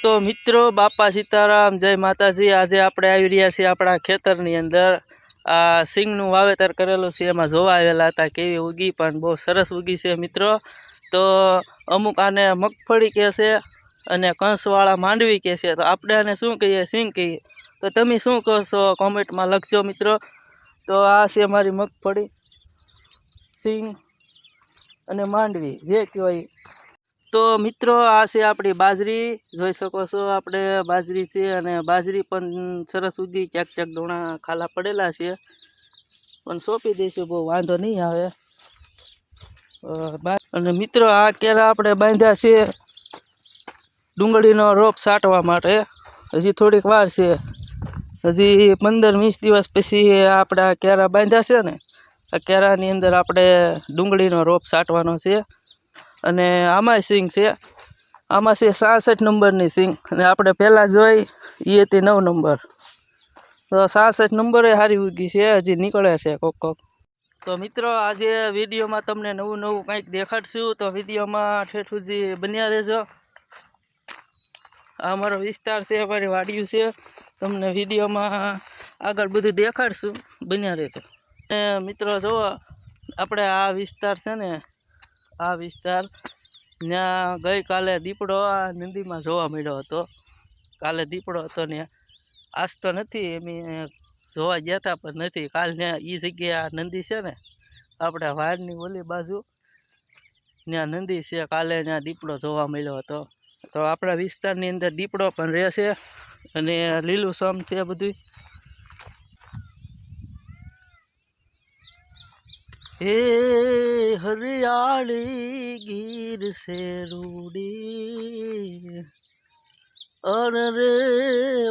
तो मित्रों बापा सीताराम जय माताजी। आज આપણે આવી રહ્યા છીએ આપણા ખેતરની અંદર આ સિંગનું વાવેતર કરેલું છે। એમાં જોવા આવેલા હતા કેવી ઉગી, પણ બહુ સરસ ઉગી છે મિત્રો। તો અમુક આને મગફળી કહે છે અને કંસવાળા માંડવી કહે છે। તો આપણે આને શું કહીએ, સિંગ કહીએ। તો તમે શું કહો છો કોમેન્ટમાં લખજો મિત્રો। તો આ છે મારી મગફળી, સિંગ અને માંડવી જે કહેવાય। तो मित्रों आ से अपनी बाजरी જોઈ શકો છો। આપણે બાજરી છે અને બાજરી પણ સરસ ઉગી, ક્યાંક ક્યાંક દોણા ખાલા પડેલા છે, પણ સોંપી દઈશું, બહુ વાંધો નહીં આવે। અને મિત્રો આ કેરા આપણે બાંધ્યા છે ડુંગળીનો રોપ સાટવા માટે। હજી થોડીક વાર છે, હજી 15-20 દિવસ પછી આપણે આ કેરા બાંધ્યા છે ને, આ કેરાની અંદર આપણે ડુંગળીનો રોપ સાટવાનો છે। અને આમાં સિંગ છે, આમાં છે 66 નંબરની સિંગ, અને આપણે પહેલાં જોઈ એ હતી 9 નંબર। તો 66 નંબરે સારી ઉગી છે, હજી નીકળે છે કોક કોક। તો મિત્રો આજે વિડીયોમાં તમને નવું નવું કંઈક દેખાડશું, તો વિડીયોમાં ઠેઠ સુધી બન્યા રહેજો। આ અમારો વિસ્તાર છે, અમારી વાડીયું છે, તમને વિડીયોમાં આગળ બધું દેખાડશું, બન્યા રહેજો। મિત્રો જુઓ, આપણે આ વિસ્તાર છે ને, આ વિસ્તાર ત્યાં ગઈકાલે દીપડો આ નદીમાં જોવા મળ્યો હતો। કાલે દીપડો હતો ને, આજ તો નથી, એમ જોવા ગયા હતા પણ નથી। કાલ ત્યાં એ જગ્યાએ આ નદી છે ને, આપણે વાડની ઓલી બાજુ ત્યાં નદી છે, કાલે ત્યાં દીપડો જોવા મળ્યો હતો। તો આપણા વિસ્તારની અંદર દીપડો પણ રહેશે અને લીલું સમ છે બધું। हे हरियाली गिर से रूडी और रे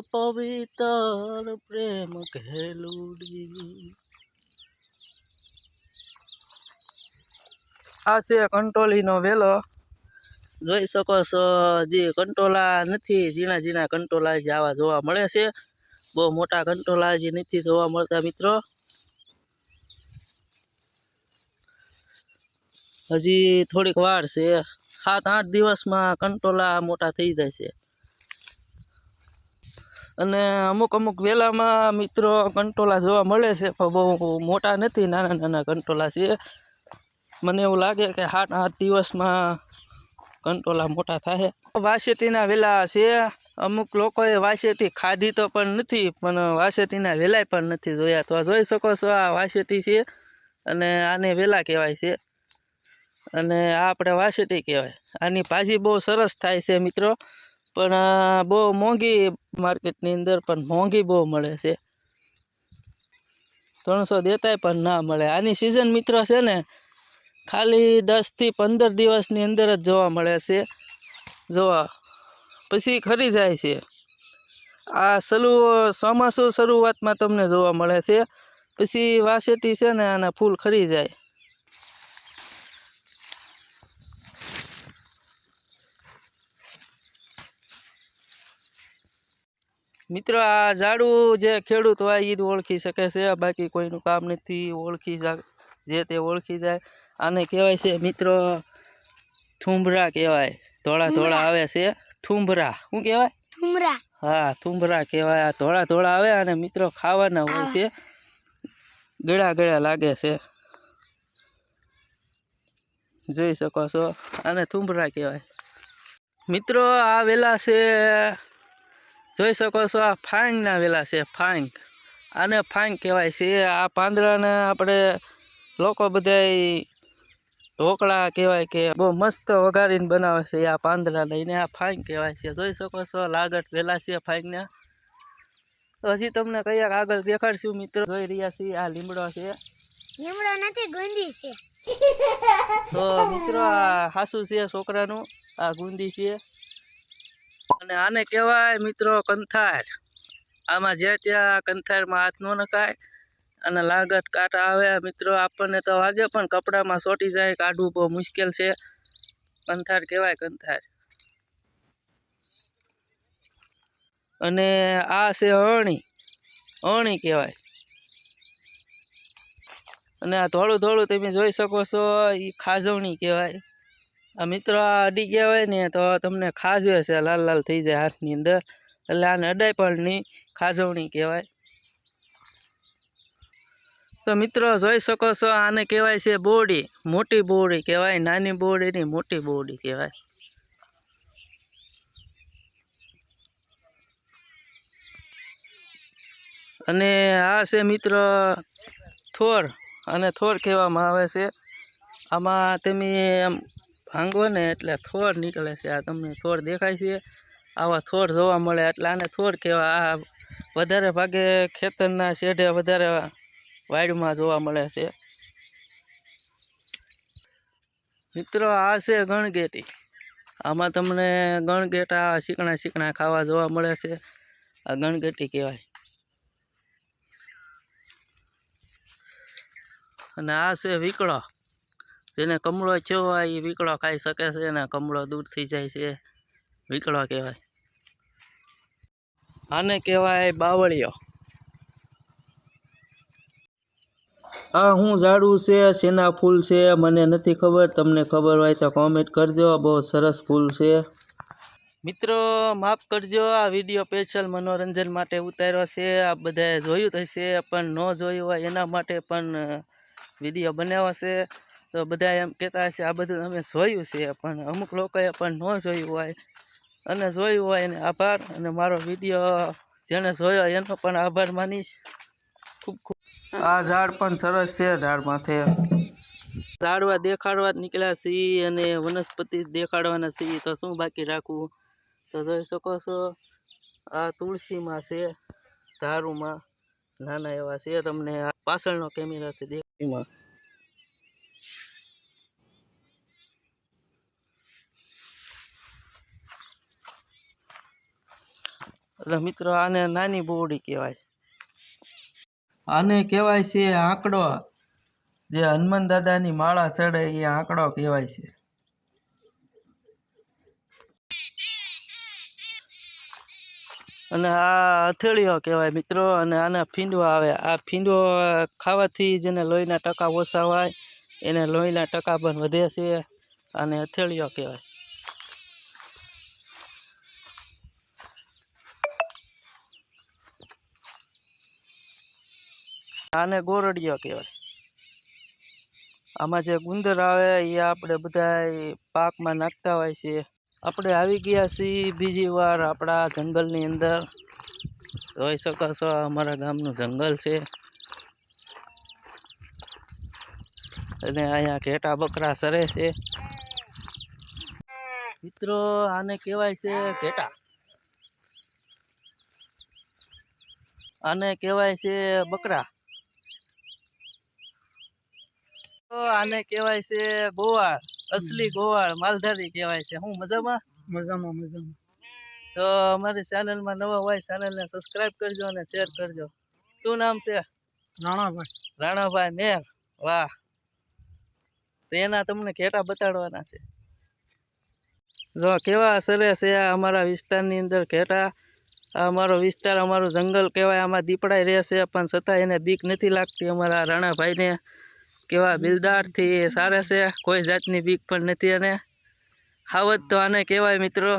पवित्र प्रेम खेलूडी। आ से कंटोलीनो वेलो જોઈ શકો છો। જે કંટોલા નથી, ઝીણા ઝીણા કંટોલા જ આવા જોવા મળે છે, બહુ મોટા કંટોલા જે નથી જોવા મળતા મિત્રો। હજી થોડીક વાર છે, 7-8 દિવસમાં કંટોલા મોટા થઈ જાય છે। અને અમુક અમુક વેલામાં મિત્રો કંટોલા જોવા મળે છે, પણ બહુ મોટા નથી, નાના નાના કંટોલા છે। મને એવું લાગે કે 7-8 દિવસમાં કંટોલા મોટા થાય। વાસેટીના વેલા છે, અમુક લોકોએ વાસેટી ખાધી તો પણ નથી, પણ વાસેટીના વેલાય પણ નથી જોયા। તો જોઈ શકો છો, આ વાસેટી છે અને આને વેલા કહેવાય છે, અને આ આપણે વાસેટી કહેવાય। આની ભાજી બહુ સરસ થાય છે મિત્રો, પણ બહુ મોંઘી માર્કેટની અંદર, પણ મોંઘી બહુ મળે છે, 300 દેતાય પણ ના મળે। આની સિઝન મિત્રો છે ને, ખાલી 10થી 15 દિવસની અંદર જ જોવા મળે છે, જોવા પછી ખરી જાય છે। આ ચોમાસું શરૂઆતમાં તમને જોવા મળે છે, પછી વાસેટી છે ને આના ફૂલ ખરી જાય। મિત્રો આ ઝાડું જે ખેડૂત હોય એ જ ઓળખી શકે છે, બાકી કોઈનું કામ નથી, ઓળખી જે તે ઓળખી જાય। આને કહેવાય છે મિત્રો થુંભરા કહેવાય, ધોળા ધોળા આવે છે થુંભરા। શું કહેવાય? થુંભરા। હા, થુંભરા કહેવાય। આ ધોળા ધોળા આવે અને મિત્રો ખાવાના હોય છે, ગળા ગળા લાગે છે, જોઈ શકો છો, આને થુંભરા કહેવાય મિત્રો। આ વેલા છે, જોઈ શકો છો, આ ફાંગના વેલા છે, ફાંગ, આને ફાંગ કહેવાય છે। આ પાંદડાને આપણે લોકો બધાય ઢોકળા કહેવાય કે બહુ મસ્ત વઘારીને બનાવે છે આ પાંદડાને, એને આ ફાંગ કહેવાય છે। જોઈ શકો છો, લાગટ વેલા છે ફાંગના। તો હજી તમને કયાક આગળ દેખાડશું મિત્રો। જોઈ રહ્યા છીએ આ લીમડો છે, લીમડો નથી, ગુંદી છે। તો મિત્રો આ હાસુ છે છોકરાનું, આ ગુંદી છે, અને આને કહેવાય મિત્રો કંથાર। આમાં જે ત્યાં કંથારમાં હાથ ન નખાય, અને લાગટ કાંટા આવે મિત્રો, આપણને તો વાગે પણ કપડામાં ચોંટી જાય, કાઢવું બહુ મુશ્કેલ છે। કંથાર કહેવાય, કંથાર। અને આ છે અણી, અણી કહેવાય। અને આ ધોળું ધોળું તમે જોઈ શકો છો, એ ખાજવણી કહેવાય। આ મિત્રો આ અડી ગયા હોય ને તો તમને ખાજવે છે, લાલ લાલ થઈ જાય હાથની અંદર, એટલે આને અડાય પણ નહીં, ખાજવણી કહેવાય. તો મિત્રો જોઈ શકો છો, આને કહેવાય છે બોરડી, મોટી બોરડી કહેવાય, નાની બોરડી નહીં, મોટી બોરડી કહેવાય. અને આ છે મિત્રો થોર, અને થોર કહેવામાં આવે છે. આમાં તમે આમ ભાંગો ને એટલે થોર નીકળે છે. આ તમને થોર દેખાય છે, આવા થોર જોવા મળે એટલે આને થોર કહેવાય. આ વધારે ભાગે ખેતરના શેઢે વધારે વાડીમાં જોવા મળે છે. મિત્રો આ છે ગણગેટી. આમાં તમને ગણગેટા ચીકણા ચીકણા ખાવા જોવા મળે છે. આ ગણગેટી કહેવાય. અને આ છે વીકળો, જેને કમળો થયો હોય એ વીકળો ખાઈ શકે છે, અને કમળો દૂર થઈ જાય છે, વીકળો કહેવાય. આને કહેવાય બાવળિયો. આ હું ઝાડું છે, શેના ફૂલ છે મને નથી ખબર, તમને ખબર હોય તો કોમેન્ટ કરજો. બહુ સરસ ફૂલ છે. મિત્રો માફ કરજો, આ વિડીયો સ્પેશિયલ મનોરંજન માટે ઉતાર્યો છે. આ બધાએ જોયું તો હશે, પણ ન જોયું હોય એના માટે પણ વિડીયો બનાવ્યો છે. તો બધા એમ કહેતા હશે આ બધું અમે જોયું છે, પણ અમુક લોકોએ પણ ન જોયું હોય, અને જોયું હોય એને આભાર. અને મારો વિડીયો જેણે જોયો એનો પણ આભાર માનીશ. ખૂબ ખૂબ. આ ઝાડ પણ સરસ છે, ઝાડમાંથી ઝાડવા દેખાડવા જ નીકળ્યા છીએ, અને વનસ્પતિ દેખાડવાના છીએ, તો શું બાકી રાખવું. તો જોઈ શકો છો, આ તુલસીમાં છે, ધારુમાં નાના એવા છે, તમને પાછળનો કેમેરાથી દેખાયમાં. એટલે મિત્રો આને નાની બોરડી કહેવાય. આને કહેવાય છે આંકડો, જે હનુમાન દાદાની માળા ચડે એ આંકડો કહેવાય છે. અને આ હથેળીઓ કહેવાય મિત્રો. અને આના ફીંડવા આવે. આ ફીંડવો ખાવાથી જેને લોહીના ટકા ઓછા હોય એને લોહીના ટકા પણ વધે છે, અને હથેળીઓ કહેવાય. આને ગોરડીઓ કહેવાય. આમાં જે ગુંદર આવે એ આપણે બધા પાકમાં નાખતા હોય છે. આપણે આવી ગયા છીએ બીજી વાર આપણા જંગલની અંદર. જોઈ શકો છો, અમારા ગામનું જંગલ છે, અને અહીંયા ઘેટા બકરા સરે છે. મિત્રો આને કહેવાય છે ઘેટા. આને કહેવાય છે બકરા. આને કહેવાય છે ગોવાળ, અસલી ગોવાળ, માલધારી કહેવાય છે. હું મજામાં? મજામાં મજામાં. તો અમારી ચેનલમાં નવા હોય ચેનલને સબસ્ક્રાઈબ કરજો અને શેર કરજો. શું નામ છે? રાણાભાઈ. રાણાભાઈ મેર. વાહ. તો એના તમને ઘેટા બતાડવાના છે. જો કેવા સરસ છે અમારા વિસ્તારની અંદર ઘેટા. આ અમારો વિસ્તાર, અમારું જંગલ કહેવાય. આમાં દીપડાય રહેશે, પણ છતાં એને બીક નથી લાગતી. અમારા રાણાભાઈને કેવા બિલદારથી સારા છે, કોઈ જાતની બીક પણ નથી. અને હાવત તો આને કહેવાય મિત્રો.